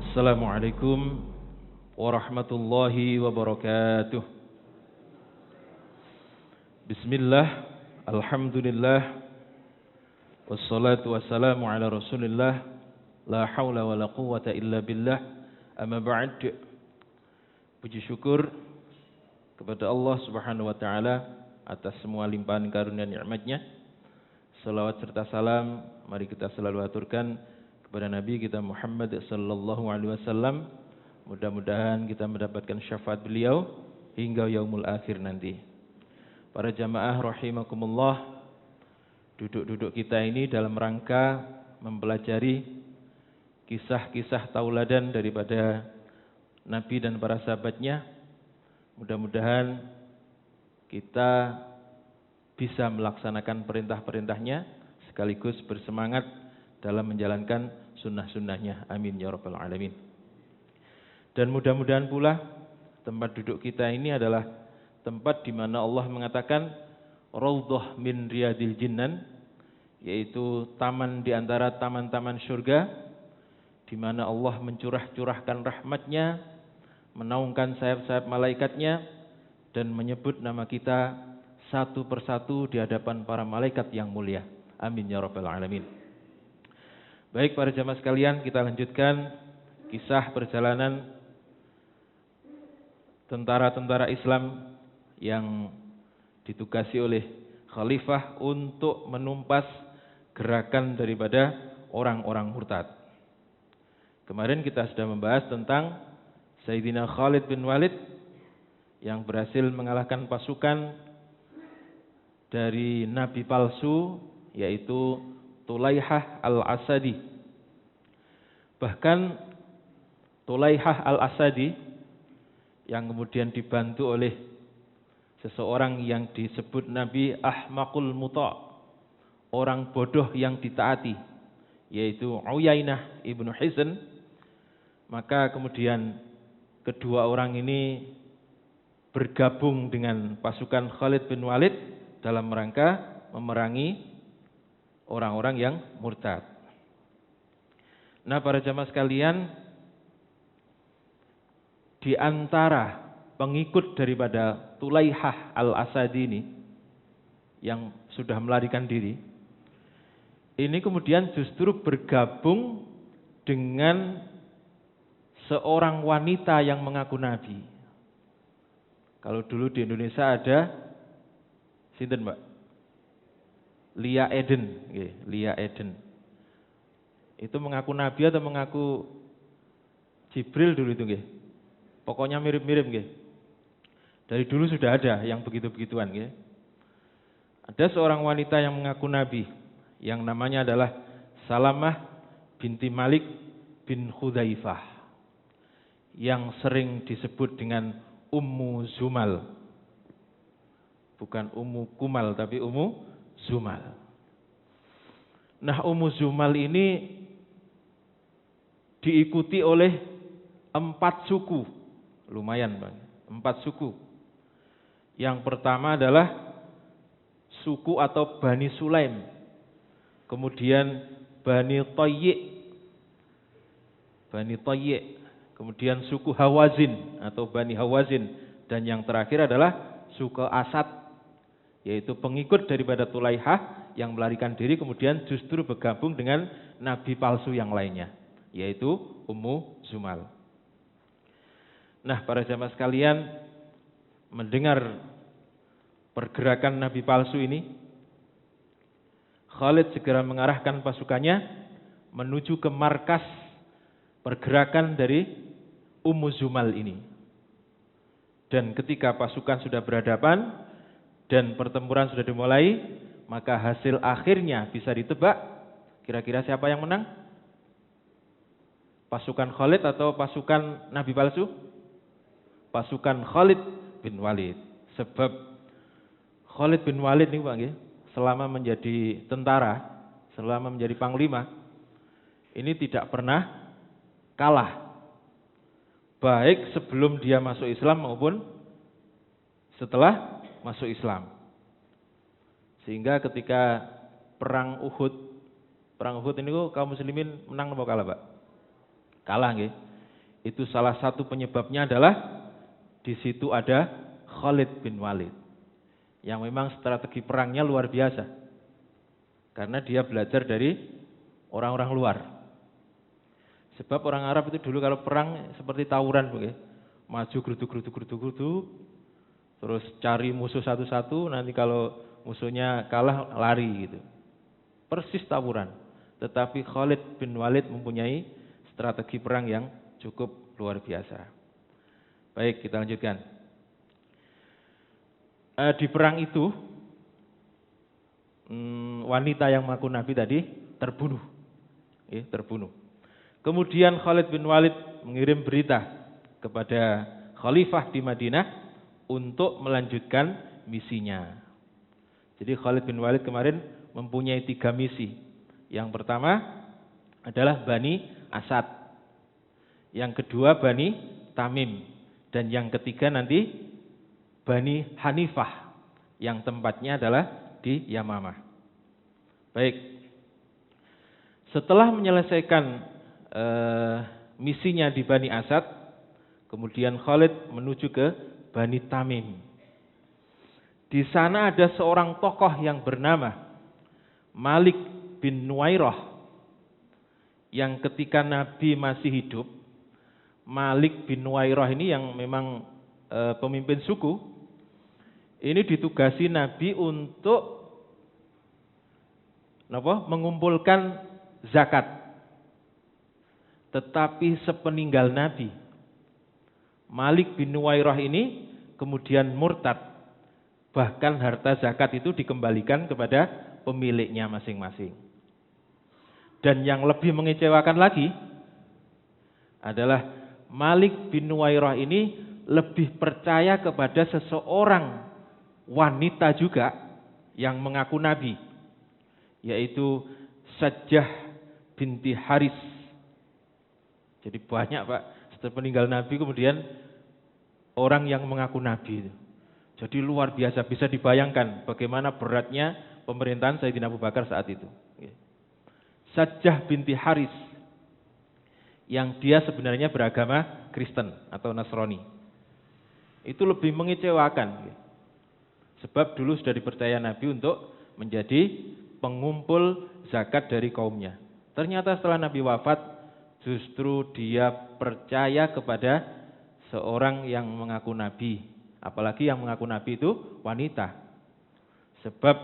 Assalamualaikum warahmatullahi wabarakatuh. Bismillah, alhamdulillah, wassalatu wassalamu ala rasulillah, la hawla wa la quwwata illa billah, amma ba'd. Puji syukur kepada Allah subhanahu wa ta'ala atas semua limpahan karunia nikmatnya. Salawat serta salam mari kita selalu aturkan kepada Nabi kita Muhammad sallallahu alaihi wasallam. Mudah-mudahan kita mendapatkan syafaat beliau hingga yaumul akhir nanti. Para jamaah rahimakumullah, duduk-duduk kita ini dalam rangka mempelajari kisah-kisah tauladan daripada Nabi dan para sahabatnya. Mudah-mudahan kita bisa melaksanakan perintah-perintahnya sekaligus bersemangat dalam menjalankan sunnah-sunnahnya. Amin ya rabbal alamin. Dan mudah-mudahan pula tempat duduk kita ini adalah tempat di mana Allah mengatakan raudhah min riyadil jinnan, yaitu taman di antara taman-taman surga, di mana Allah mencurah-curahkan rahmatnya, menaungkan sayap-sayap malaikatnya, dan menyebut nama kita satu persatu di hadapan para malaikat yang mulia. Amin ya rabbal alamin. Baik para jamaah sekalian, kita lanjutkan kisah perjalanan tentara-tentara Islam yang ditugasi oleh khalifah untuk menumpas gerakan daripada orang-orang murtad. Kemarin kita sudah membahas tentang Sayyidina Khalid bin Walid yang berhasil mengalahkan pasukan dari nabi palsu, yaitu Tulaihah al-Asadi. Bahkan Tulaihah al-Asadi yang kemudian dibantu oleh seseorang yang disebut Nabi Ahmaqul Muta', orang bodoh yang ditaati, yaitu Uyainah ibnu Hisn. Maka kemudian kedua orang ini bergabung dengan pasukan Khalid bin Walid dalam rangka memerangi orang-orang yang murtad. Nah, para jamaah sekalian, di antara pengikut daripada Tulaihah al-Asadi ini yang sudah melarikan diri, ini kemudian justru bergabung dengan seorang wanita yang mengaku nabi. Kalau dulu di Indonesia ada sinten, Mbak? Lia Eden, Lia Eden. Itu mengaku nabi atau mengaku Jibril dulu itu, nggih. Pokoknya mirip-mirip, nggih. Dari dulu sudah ada yang begitu-begituan, nggih. Ada seorang wanita yang mengaku nabi yang namanya adalah Salamah binti Malik bin Hudzaifah, yang sering disebut dengan Ummu Zumal. Bukan Ummu Kumal tapi Ummu Zumal. Nah, Ummu Zumal ini diikuti oleh 4 suku. Lumayan, Bang. 4 suku. Yang pertama adalah suku atau Bani Sulaim. Kemudian Bani Tayyi'. Bani Tayyi'. Kemudian suku Hawazin atau Bani Hawazin. Dan yang terakhir adalah suku Asad, yaitu pengikut daripada Tulaihah yang melarikan diri kemudian justru bergabung dengan nabi palsu yang lainnya, yaitu Ummu Zumal. Nah, para jamaah sekalian, mendengar pergerakan nabi palsu ini, Khalid segera mengarahkan pasukannya menuju ke markas pergerakan dari Ummu Zumal ini. Dan ketika pasukan sudah berhadapan dan pertempuran sudah dimulai, maka hasil akhirnya bisa ditebak. Kira-kira siapa yang menang? Pasukan Khalid atau pasukan nabi palsu? Pasukan Khalid bin Walid. Sebab Khalid bin Walid ini, Pak, selama menjadi tentara, selama menjadi panglima, ini tidak pernah kalah, baik sebelum dia masuk Islam maupun setelah masuk Islam. Sehingga ketika perang Uhud ini kaum muslimin menang atau kalah, Pak? Kalah, nggih. Itu salah satu penyebabnya adalah di situ ada Khalid bin Walid yang memang strategi perangnya luar biasa. Karena dia belajar dari orang-orang luar. Sebab orang Arab itu dulu kalau perang seperti tawuran begitu. Maju geruduk, terus cari musuh satu-satu, nanti kalau musuhnya kalah lari gitu. Persis tawuran. Tetapi Khalid bin Walid mempunyai strategi perang yang cukup luar biasa. Baik, kita lanjutkan. Di perang itu, wanita yang mengaku Nabi tadi terbunuh. Terbunuh. Kemudian Khalid bin Walid mengirim berita kepada khalifah di Madinah untuk melanjutkan misinya. Jadi Khalid bin Walid kemarin mempunyai 3 misi. Yang pertama adalah Bani Asad. Yang kedua Bani Tamim. Dan yang ketiga nanti Bani Hanifah. Yang tempatnya adalah di Yamamah. Baik. Setelah menyelesaikan misinya di Bani Asad, kemudian Khalid menuju ke Bani Tamim. Di sana ada seorang tokoh yang bernama Malik bin Nuwairah, yang ketika Nabi masih hidup, Malik bin Nuwairah ini yang memang pemimpin suku, ini ditugasi Nabi untuk mengumpulkan zakat. Tetapi sepeninggal Nabi, Malik bin Nuwairah ini kemudian murtad. Bahkan harta zakat itu dikembalikan kepada pemiliknya masing-masing. Dan yang lebih mengecewakan lagi adalah Malik bin Nuwairah ini lebih percaya kepada seseorang wanita juga yang mengaku Nabi, yaitu Sajjah binti Haris. Jadi banyak Pak, setelah meninggal Nabi kemudian orang yang mengaku Nabi itu. Jadi luar biasa, bisa dibayangkan bagaimana beratnya pemerintahan Sayyidina Abu Bakar saat itu. Sajjah binti Haris, yang dia sebenarnya beragama Kristen atau Nasrani. Itu lebih mengecewakan. Sebab dulu sudah dipercaya Nabi untuk menjadi pengumpul zakat dari kaumnya. Ternyata setelah Nabi wafat, justru dia percaya kepada seorang yang mengaku Nabi. Apalagi yang mengaku Nabi itu wanita. Sebab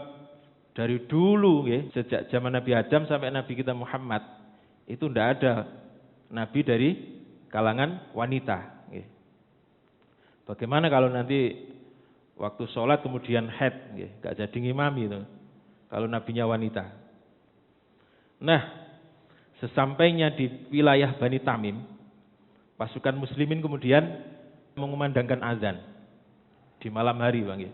dari dulu, sejak zaman Nabi Adam sampai Nabi kita Muhammad, itu tidak ada Nabi dari kalangan wanita. Bagaimana kalau nanti waktu sholat kemudian haid, gak jadi ngimami itu, kalau nabinya wanita. Nah, sesampainya di wilayah Bani Tamim, pasukan muslimin kemudian mengumandangkan azan di malam hari, Bang.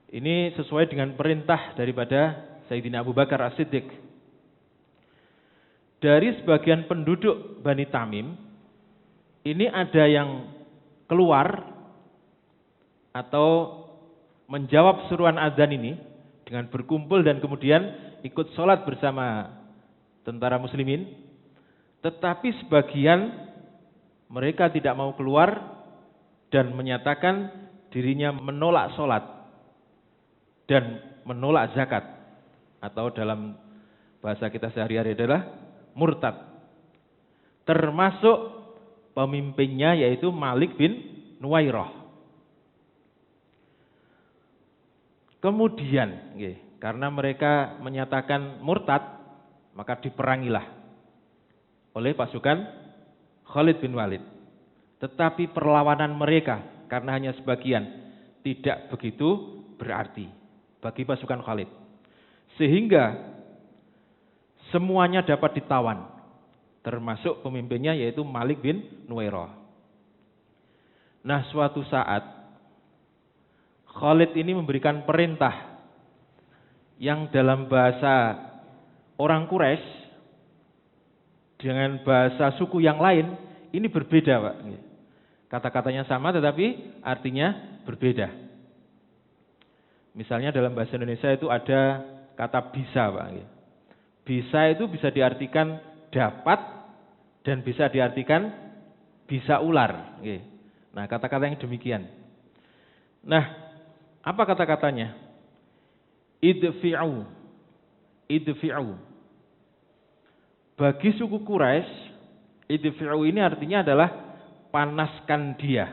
Ini sesuai dengan perintah daripada Sayyidina Abu Bakar As-Siddiq. Dari sebagian penduduk Bani Tamim, ini ada yang keluar atau menjawab seruan azan ini dengan berkumpul dan kemudian ikut sholat bersama tentara muslimin. Tetapi sebagian mereka tidak mau keluar dan menyatakan dirinya menolak sholat dan menolak zakat, atau dalam bahasa kita sehari-hari adalah murtad. Termasuk pemimpinnya yaitu Malik bin Nuwairah. Kemudian, karena mereka menyatakan murtad, maka diperangilah oleh pasukan Khalid bin Walid. Tetapi perlawanan mereka, karena hanya sebagian, tidak begitu berarti bagi pasukan Khalid. Sehingga semuanya dapat ditawan, termasuk pemimpinnya yaitu Malik bin Nuwairah. Nah, suatu saat Khalid ini memberikan perintah yang dalam bahasa orang Quraisy dengan bahasa suku yang lain ini berbeda, Pak. Kata-katanya sama tetapi artinya berbeda. Misalnya dalam bahasa Indonesia itu ada kata bisa, Pak. Bisa itu bisa diartikan dapat dan bisa diartikan bisa ular. Nah, kata-kata yang demikian. Nah, apa kata-katanya? Idfi'u. Idfi'u. Bagi suku Quraisy, idfi'u ini artinya adalah panaskan dia.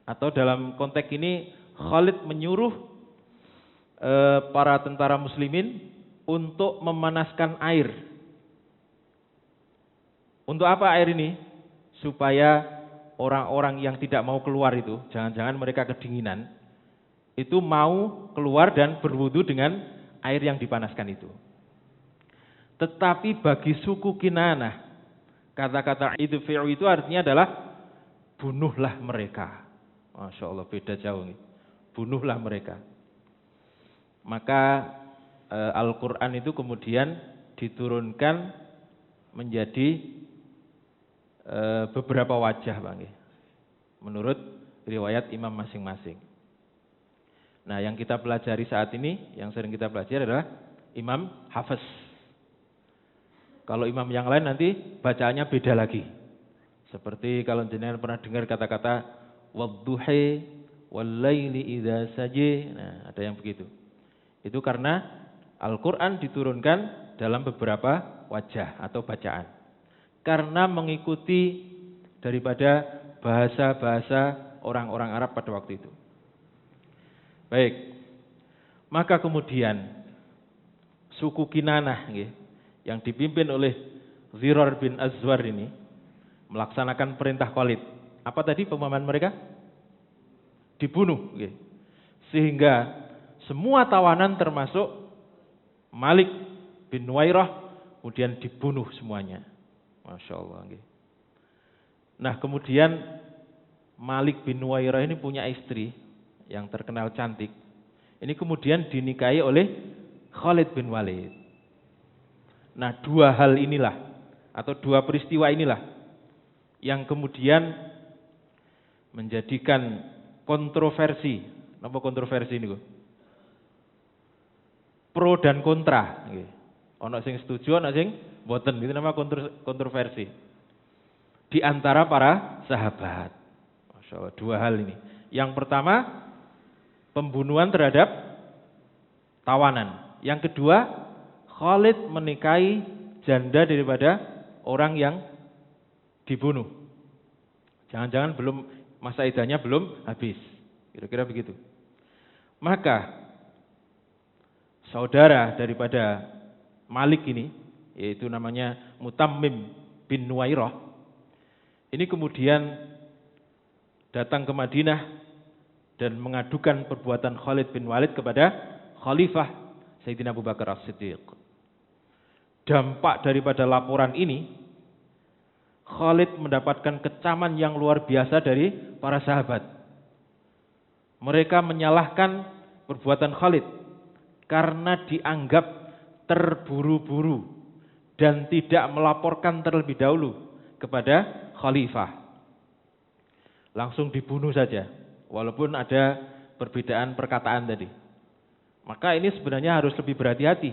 Atau dalam konteks ini Khalid menyuruh para tentara muslimin untuk memanaskan air. Untuk apa air ini? Supaya orang-orang yang tidak mau keluar itu, jangan-jangan mereka kedinginan, itu mau keluar dan berwudu dengan air yang dipanaskan itu. Tetapi bagi suku Kinanah, kata-kata idfi'u itu artinya adalah bunuhlah mereka. Masya Allah, beda jauh nih. Bunuhlah mereka. Maka Al-Quran itu kemudian diturunkan menjadi beberapa wajah, Bang. Menurut riwayat imam masing-masing. Nah, yang kita pelajari saat ini, yang sering kita pelajari adalah Imam Hafiz. Kalau imam yang lain nanti bacaannya beda lagi. Seperti kalau jenengan pernah dengar kata-kata wadduhi wallaili idza saji. Nah, ada yang begitu. Itu karena Al-Qur'an diturunkan dalam beberapa wajah atau bacaan. Karena mengikuti daripada bahasa-bahasa orang-orang Arab pada waktu itu. Baik. Maka kemudian suku Kinanah yang dipimpin oleh Zirar bin Azwar ini melaksanakan perintah Khalid. Apa tadi pemahaman mereka? Dibunuh. Sehingga semua tawanan termasuk Malik bin Nuwairah kemudian dibunuh semuanya. Masya Allah. Nah, kemudian Malik bin Nuwairah ini punya istri yang terkenal cantik. Ini kemudian dinikahi oleh Khalid bin Walid. Nah, dua hal inilah atau dua peristiwa inilah yang kemudian menjadikan kontroversi. Apa kontroversi ini? Pro dan kontra. Ono sing setuju, ono sing boten. Itu nama kontroversi. Di antara para sahabat. Masya Allah, dua hal ini. Yang pertama, pembunuhan terhadap tawanan. Yang kedua, Khalid menikahi janda daripada orang yang dibunuh. Jangan-jangan belum masa iddahnya belum habis. Kira-kira begitu. Maka saudara daripada Malik ini, yaitu namanya Mutammim bin Nuwairah, ini kemudian datang ke Madinah dan mengadukan perbuatan Khalid bin Walid kepada Khalifah Sayyidina Abu Bakar As-Siddiq. Dampak daripada laporan ini, Khalid mendapatkan kecaman yang luar biasa dari para sahabat. Mereka menyalahkan perbuatan Khalid karena dianggap terburu-buru dan tidak melaporkan terlebih dahulu kepada Khalifah. Langsung dibunuh saja, walaupun ada perbedaan perkataan tadi. Maka ini sebenarnya harus lebih berhati-hati.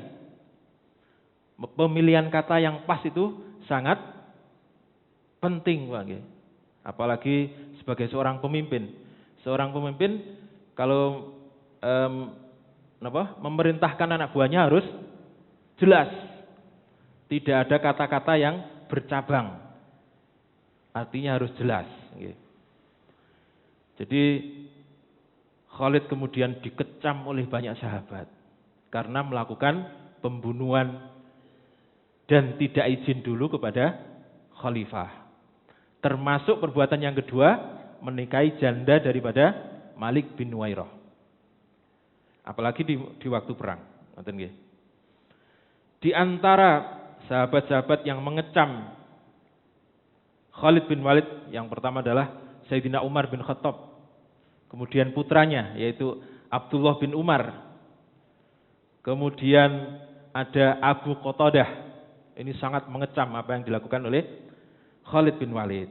Pemilihan kata yang pas itu sangat penting, Pak. Apalagi sebagai seorang pemimpin. Seorang pemimpin kalau memerintahkan anak buahnya harus jelas. Tidak ada kata-kata yang bercabang. Artinya harus jelas. Jadi Khalid kemudian dikecam oleh banyak sahabat karena melakukan pembunuhan dan tidak izin dulu kepada Khalifah. Termasuk perbuatan yang kedua, menikahi janda daripada Malik bin Nuwairah. Apalagi di waktu perang. Di antara sahabat-sahabat yang mengecam Khalid bin Walid, yang pertama adalah Sayyidina Umar bin Khattab. Kemudian putranya, yaitu Abdullah bin Umar. Kemudian ada Abu Qatadah. Ini sangat mengecam apa yang dilakukan oleh Khalid bin Walid.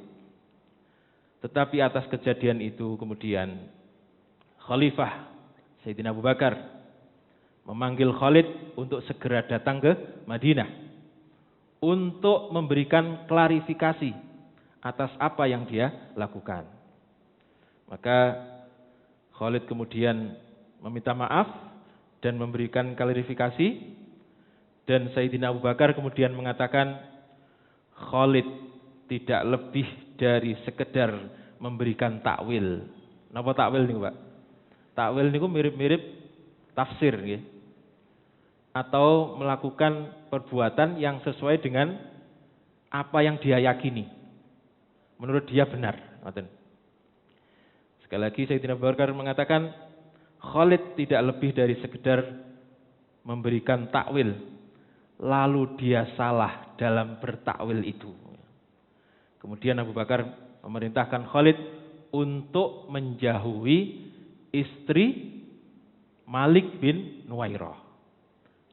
Tetapi atas kejadian itu kemudian Khalifah Sayyidina Abu Bakar memanggil Khalid untuk segera datang ke Madinah untuk memberikan klarifikasi atas apa yang dia lakukan. Maka Khalid kemudian meminta maaf dan memberikan klarifikasi, dan Sayyidina Abu Bakar kemudian mengatakan Khalid tidak lebih dari sekedar memberikan takwil. Napa takwil niku, Pak? Takwil niku mirip-mirip tafsir nggih. Atau melakukan perbuatan yang sesuai dengan apa yang dia yakini. Menurut dia benar, ngoten. Sekali lagi Sayyidina Abu Bakar mengatakan Khalid tidak lebih dari sekedar memberikan takwil, lalu dia salah dalam bertakwil itu. Kemudian Abu Bakar memerintahkan Khalid untuk menjauhi istri Malik bin Nuwairah.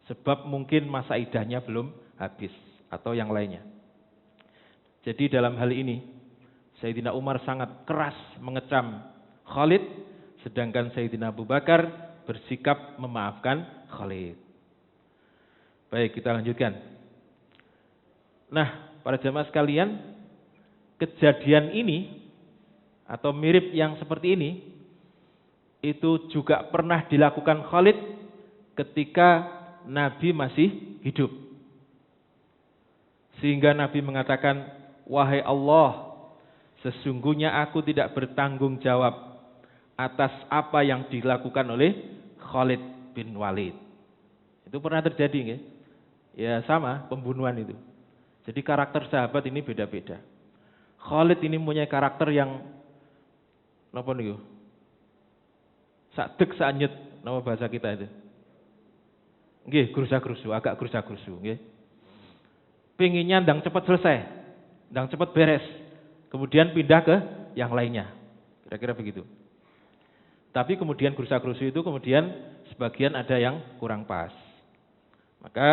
Sebab mungkin masa iddahnya belum habis atau yang lainnya. Jadi dalam hal ini Sayyidina Umar sangat keras mengecam Khalid, sedangkan Sayyidina Abu Bakar bersikap memaafkan Khalid. Baik, kita lanjutkan. Nah, para jamaah sekalian, kejadian ini atau mirip yang seperti ini itu juga pernah dilakukan Khalid ketika Nabi masih hidup. Sehingga Nabi mengatakan, "Wahai Allah, sesungguhnya aku tidak bertanggung jawab atas apa yang dilakukan oleh Khalid bin Walid." Itu pernah terjadi nggih? Ya sama, pembunuhan itu. Jadi karakter sahabat ini beda-beda. Khalid ini punya karakter yang napa niku? Sadek sanyet, nama bahasa kita itu. Nggih, gerusa-gerusu, agak gerusa-gerusu nggih. Pinginnya ndang cepat selesai, ndang cepat beres. Kemudian pindah ke yang lainnya. Kira-kira begitu. Tapi kemudian gerusa-gerusu itu kemudian sebagian ada yang kurang pas. Maka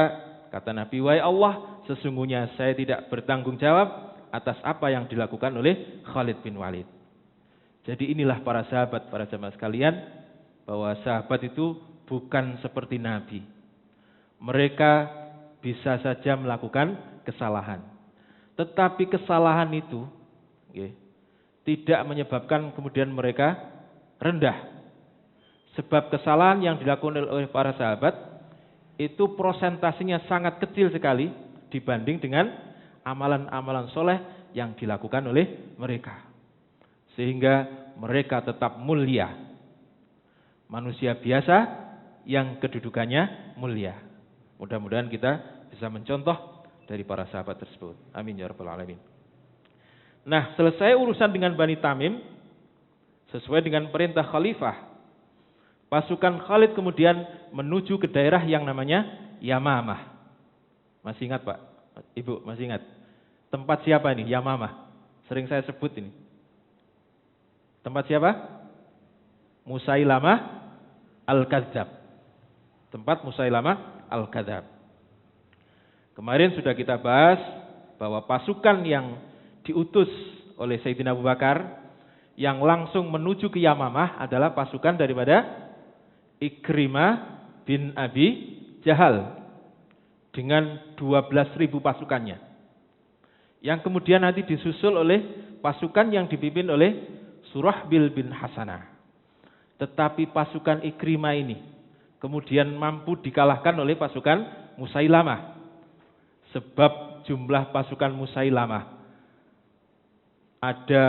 kata Nabi, "Wahai Allah, sesungguhnya saya tidak bertanggung jawab atas apa yang dilakukan oleh Khalid bin Walid." Jadi inilah para sahabat, para jamaah sekalian, bahwa sahabat itu bukan seperti Nabi. Mereka bisa saja melakukan kesalahan. Tetapi kesalahan itu tidak menyebabkan kemudian mereka rendah. Sebab kesalahan yang dilakukan oleh para sahabat itu prosentasinya sangat kecil sekali dibanding dengan amalan-amalan soleh yang dilakukan oleh mereka. Sehingga mereka tetap mulia. Manusia biasa yang kedudukannya mulia. Mudah-mudahan kita bisa mencontoh dari para sahabat tersebut. Amin ya rabbal alamin. Nah, selesai urusan dengan Bani Tamim, sesuai dengan perintah khalifah, pasukan Khalid kemudian menuju ke daerah yang namanya Yamamah. Masih ingat Pak? Ibu, masih ingat? Tempat siapa ini? Yamamah. Sering saya sebut ini. Tempat siapa? Musailamah Al-Kadzab. Tempat Musailamah Al-Kadzab. Kemarin sudah kita bahas bahwa pasukan yang diutus oleh Sayyidina Abu Bakar yang langsung menuju ke Yamamah adalah pasukan daripada Ikrimah bin Abi Jahal dengan 12.000 pasukannya. Yang kemudian nanti disusul oleh pasukan yang dipimpin oleh Surahbil bin Hasanah. Tetapi pasukan Ikrimah ini kemudian mampu dikalahkan oleh pasukan Musailamah. Sebab jumlah pasukan Musailamah ada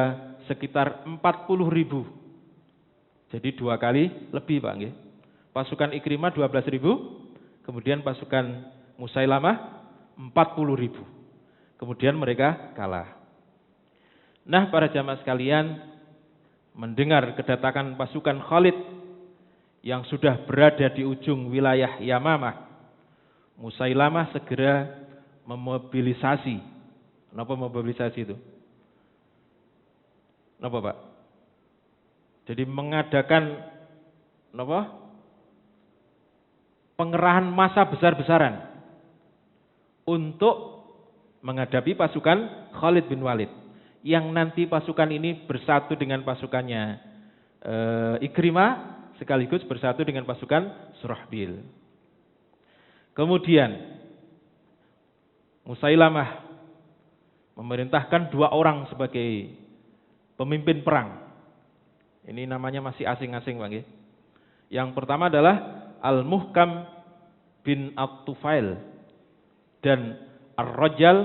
sekitar 40.000. Jadi 2 kali lebih Pak nggih. Pasukan Ikrimah 12.000, kemudian pasukan Musailamah 40.000. Kemudian mereka kalah. Nah, para jamaah sekalian, mendengar kedatangan pasukan Khalid yang sudah berada di ujung wilayah Yamamah, Musailamah segera memobilisasi. Kenapa mobilisasi itu? Kenapa Pak? Jadi mengadakan pengerahan massa besar-besaran untuk menghadapi pasukan Khalid bin Walid, yang nanti pasukan ini bersatu dengan pasukannya Ikrimah, sekaligus bersatu dengan pasukan Surahbil. Kemudian Musailamah memerintahkan 2 orang sebagai pemimpin perang. Ini namanya masih asing-asing, Pak nggih. Yang pertama adalah Al-Muhkam bin At-Tufail dan Ar-Rajal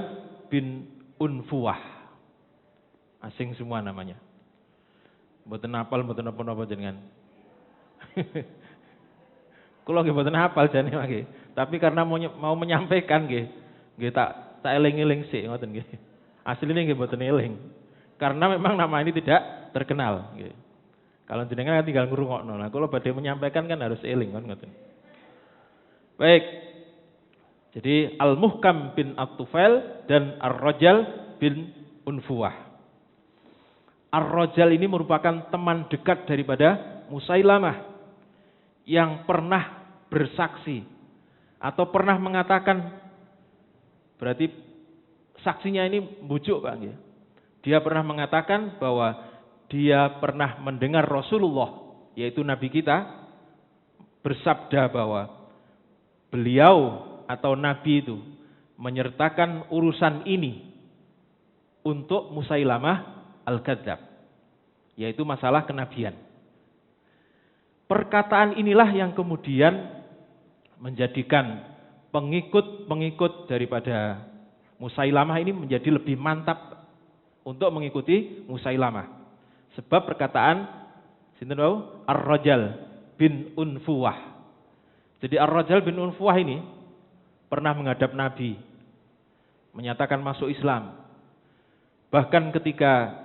bin Unfuwah. Asing semua namanya. Mboten hafal, mboten napa-napa jenengan. Kula nggih mboten hafal jane nggih. Tapi karena mau menyampaikan nggih, tak eling-eling sik ngoten nggih. Asline nggih mboten eling. Karena memang nama ini tidak terkenal nggih. Kalau jenengan tinggal ngrungokno. Nah, kula badhe menyampaikan kan harus eling kan ngoten. Baik. Jadi Al-Muhkam bin At-Tufail dan Ar-Rajal bin Unfuwah. Ar-Rajal ini merupakan teman dekat daripada Musailamah yang pernah bersaksi atau pernah mengatakan, berarti saksinya ini bujuk, Pak. Dia pernah mengatakan bahwa dia pernah mendengar Rasulullah, yaitu Nabi kita, bersabda bahwa beliau atau Nabi itu menyertakan urusan ini untuk Musailamah Al-Kadzab, yaitu masalah kenabian. Perkataan inilah yang kemudian menjadikan pengikut-pengikut daripada Musailamah ini menjadi lebih mantap untuk mengikuti Musailamah. Sebab perkataan sinten wau Ar-Rajal bin Unfuwah. Jadi Ar-Rajal bin Unfuwah ini pernah menghadap Nabi, menyatakan masuk Islam. Bahkan ketika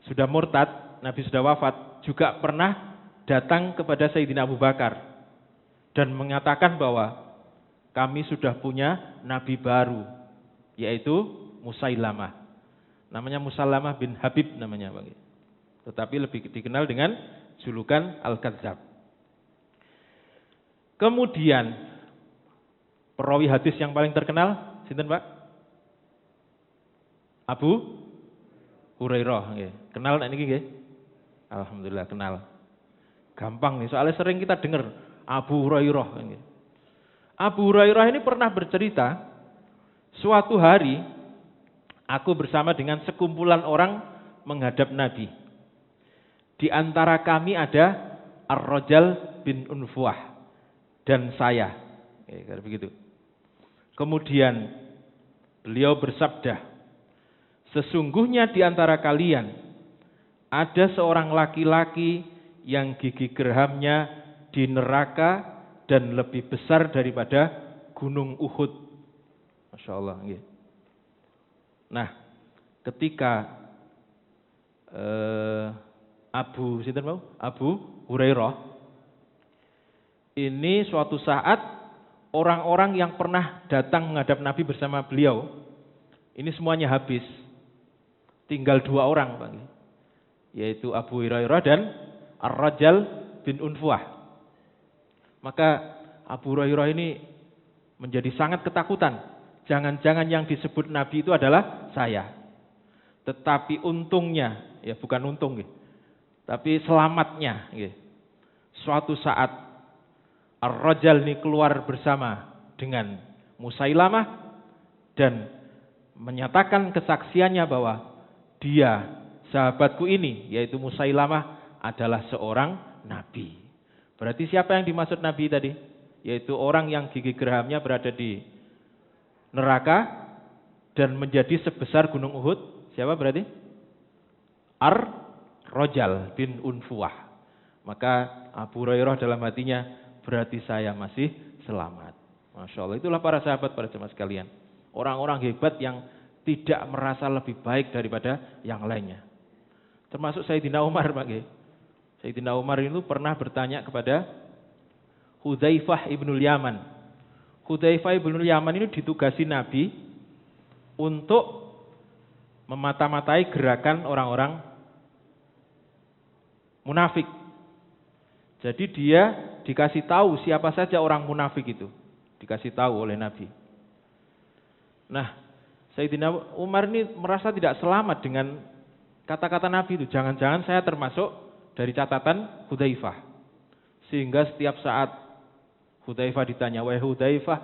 sudah murtad, Nabi sudah wafat, juga pernah datang kepada Sayyidina Abu Bakar dan mengatakan bahwa kami sudah punya Nabi baru, yaitu Musailamah. Namanya Musailamah bin Habib namanya, Bang. Tetapi lebih dikenal dengan julukan Al-Kadzab. Kemudian perawi hadis yang paling terkenal sinten, Pak? Abu Hurairah nggih. Kenal nek niki nggih? Alhamdulillah kenal. Gampang nih, soalnya sering kita dengar Abu Hurairah nggih. Abu Hurairah ini pernah bercerita, suatu hari aku bersama dengan sekumpulan orang menghadap Nabi. Di antara kami ada Ar-Rajal bin Unfuwah dan saya. Kayak begitu. Kemudian beliau bersabda, sesungguhnya di antara kalian ada seorang laki-laki yang gigi gerhamnya di neraka dan lebih besar daripada gunung Uhud. Masya Allah. Nah, ketika Abu Hurairah ini suatu saat orang-orang yang pernah datang menghadap Nabi bersama beliau ini semuanya habis. Tinggal 2 orang, Bang. Yaitu Abu Hurairah dan Ar-Rajal bin Unfuwah. Maka Abu Hurairah ini menjadi sangat ketakutan. Jangan-jangan yang disebut Nabi itu adalah saya. Tetapi untungnya, ya bukan untung, tapi selamatnya, suatu saat Ar-Rajal ini keluar bersama dengan Musailamah dan menyatakan kesaksiannya bahwa dia, sahabatku ini, yaitu Musailamah, adalah seorang nabi. Berarti siapa yang dimaksud nabi tadi? Yaitu orang yang gigi gerhamnya berada di neraka dan menjadi sebesar gunung Uhud. Siapa berarti? Ar-Rajal bin Unfuwah. Maka Abu Hurairah dalam hatinya, berarti saya masih selamat. Masya Allah, itulah para sahabat, para jemaah sekalian. Orang-orang hebat yang tidak merasa lebih baik daripada yang lainnya. Termasuk Sayyidina Umar, Pak. Sayyidina Umar itu pernah bertanya kepada Hudzaifah ibnul Yaman. Hudzaifah ibnul Yaman ini ditugasi Nabi untuk memata-matai gerakan orang-orang munafik. Jadi dia dikasih tahu siapa saja orang munafik itu. Dikasih tahu oleh Nabi. Nah, Sayyidina Umar ini merasa tidak selamat dengan kata-kata Nabi itu. Jangan-jangan saya termasuk dari catatan Hudzaifah. Sehingga setiap saat Hudzaifah ditanya, wahai Hudzaifah,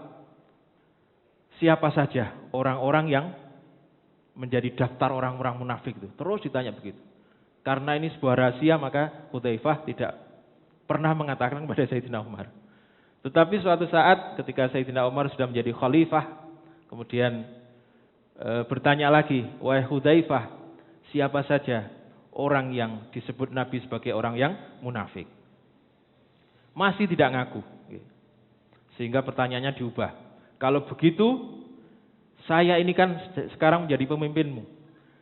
siapa saja orang-orang yang menjadi daftar orang-orang munafik itu. Terus ditanya begitu. Karena ini sebuah rahasia, maka Hudzaifah tidak pernah mengatakan kepada Sayyidina Umar. Tetapi suatu saat ketika Sayyidina Umar sudah menjadi khalifah, kemudian bertanya lagi, wahai Hudzaifah, siapa saja orang yang disebut Nabi sebagai orang yang munafik? Masih tidak ngaku. Sehingga pertanyaannya diubah. Kalau begitu, saya ini kan sekarang menjadi pemimpinmu.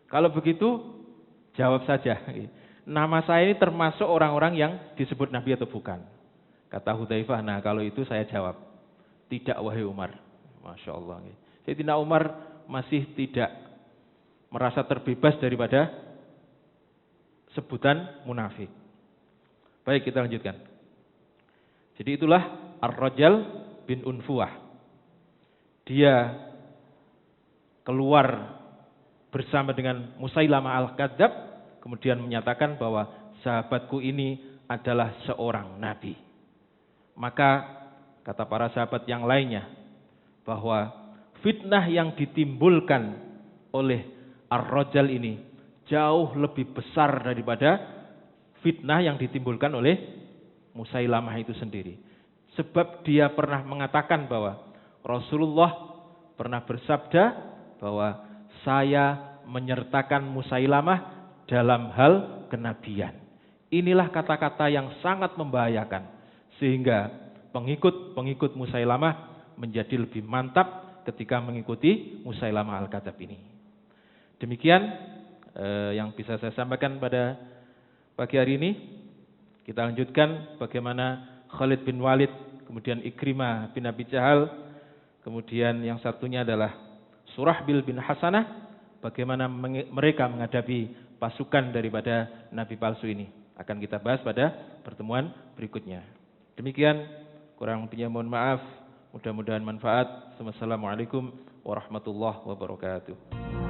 Kalau begitu, jawab saja. Nama saya ini termasuk orang-orang yang disebut Nabi atau bukan? Kata Hudzaifah, nah kalau itu saya jawab, tidak wahai Umar. Masya Allah. Sayyidina Umar masih tidak merasa terbebas daripada sebutan munafik. Baik, kita lanjutkan. Jadi itulah Ar-Rajal bin Unfuwah. Dia keluar bersama dengan Musailamah Al-Kadzab, kemudian menyatakan bahwa sahabatku ini adalah seorang nabi. Maka kata para sahabat yang lainnya bahwa fitnah yang ditimbulkan oleh Ar-Rajal ini jauh lebih besar daripada fitnah yang ditimbulkan oleh Musailamah itu sendiri. Sebab dia pernah mengatakan bahwa Rasulullah pernah bersabda bahwa saya menyertakan Musailamah dalam hal kenabian. Inilah kata-kata yang sangat membahayakan. Sehingga pengikut-pengikut Musailamah menjadi lebih mantap ketika mengikuti Musailamah Al-Kadzab ini. Demikian yang bisa saya sampaikan pada pagi hari ini. Kita lanjutkan bagaimana Khalid bin Walid, kemudian Ikrimah bin Abi Jahal, kemudian yang satunya adalah Surahbil bin Hasanah, bagaimana mereka menghadapi pasukan daripada Nabi palsu ini. Akan kita bahas pada pertemuan berikutnya. Demikian, kurang lebihnya mohon maaf, mudah-mudahan manfaat. Wassalamualaikum warahmatullahi wabarakatuh.